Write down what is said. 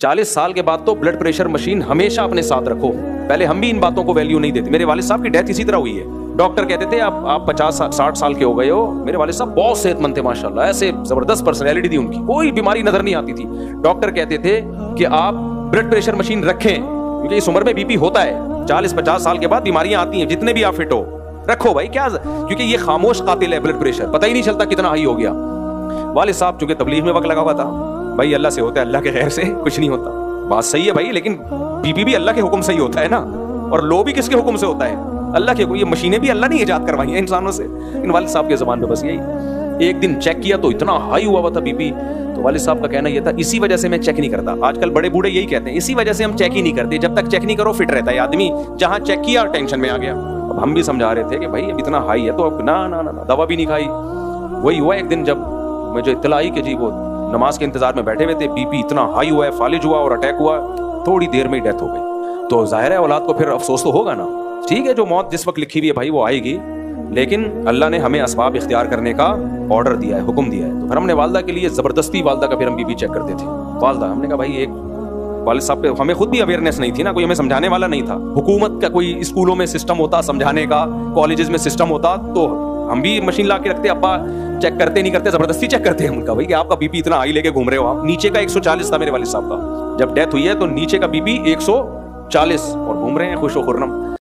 40 साल के बाद तो ब्लड प्रेशर मशीन हमेशा अपने साथ रखो। पहले हम भी इन बातों को वैल्यू नहीं देते। मेरे वालिद साहब की डेथ इसी तरह हुई है। डॉक्टर कहते थे आप 50-60 साल के हो गए हो। मेरे वालिद साहब बहुत सेहतमंद थे माशाल्लाह, ऐसे जबरदस्त पर्सनैलिटी थी उनकी, कोई बीमारी नजर नहीं आती थी। डॉक्टर कहते थे कि आप ब्लड प्रेशर मशीन रखें, क्योंकि इस उम्र में बीपी होता है। 40-50 साल के बाद बीमारियां आती हैं, जितने भी आप फिट हो रखो भाई, क्या, क्योंकि ये खामोश कातिल है ब्लड प्रेशर, पता ही नहीं चलता कितना हाई हो गया। वालिद साहब चूंकि तबलीग में वक्त लगा हुआ था, भाई अल्लाह से होता है, अल्लाह के खैर से कुछ नहीं होता। बात सही है भाई, लेकिन बीपी भी अल्लाह के हुक्म से ही होता है ना, और लो भी किसके हुक्म से होता है? अल्लाह के। ये मशीनें भी अल्लाह ने ईजाद करवाई हैं इंसानों से। इन वालिद साहब के ज़बान पे बस यही, एक दिन चेक किया तो इतना हाई हुआ था बीपी। तो वालिद साहब का कहना यह था, इसी वजह से मैं चेक नहीं करता। आजकल बड़े बूढ़े यही कहते हैं, इसी वजह से हम चेक ही नहीं करते। जब तक चेक नहीं करो फिट रहता है आदमी, जहां चेक किया टेंशन में आ गया। अब हम भी समझा रहे थे कि भाई अब इतना हाई है तो अब ना ना ना दवा भी नहीं खाई। वही हुआ एक दिन जब मुझे इत्तला आई कि जी वो नमाज के इंतजार में बैठे हुए थे, बीपी इतना हाई हुआ है, फालिज हुआ और अटैक हुआ, थोड़ी देर में ही डेथ हो गई। तो जाहिर है औलाद को फिर अफसोस तो होगा ना। ठीक है, जो मौत जिस वक्त लिखी हुई है भाई वो आएगी, लेकिन अल्लाह ने हमें असबाब इख्तियार करने का ऑर्डर दिया है, हुक्म दिया है। तो फिर हमने वालदा के लिए जबरदस्ती वालदा का फिर हम बीपी चेक करते थे। वालदा, हमने कहा भाई, एक वालिद साहब पे हमें खुद भी अवेयरनेस नहीं थी ना, कोई हमें समझाने वाला नहीं था। हुकूमत का कोई स्कूलों में सिस्टम होता समझाने का, कॉलेजेस में सिस्टम होता, तो हम भी मशीन ला के रखते। अब्बा चेक करते नहीं करते, जबरदस्ती चेक करते हैं। उनका भाई कि आपका बीपी इतना हाई लेके घूम रहे हो आप। नीचे का 140 था मेरे वालिद साहब का, जब डेथ हुई है तो नीचे का बीपी 140 और घूम रहे हैं खुश व खुर्रम।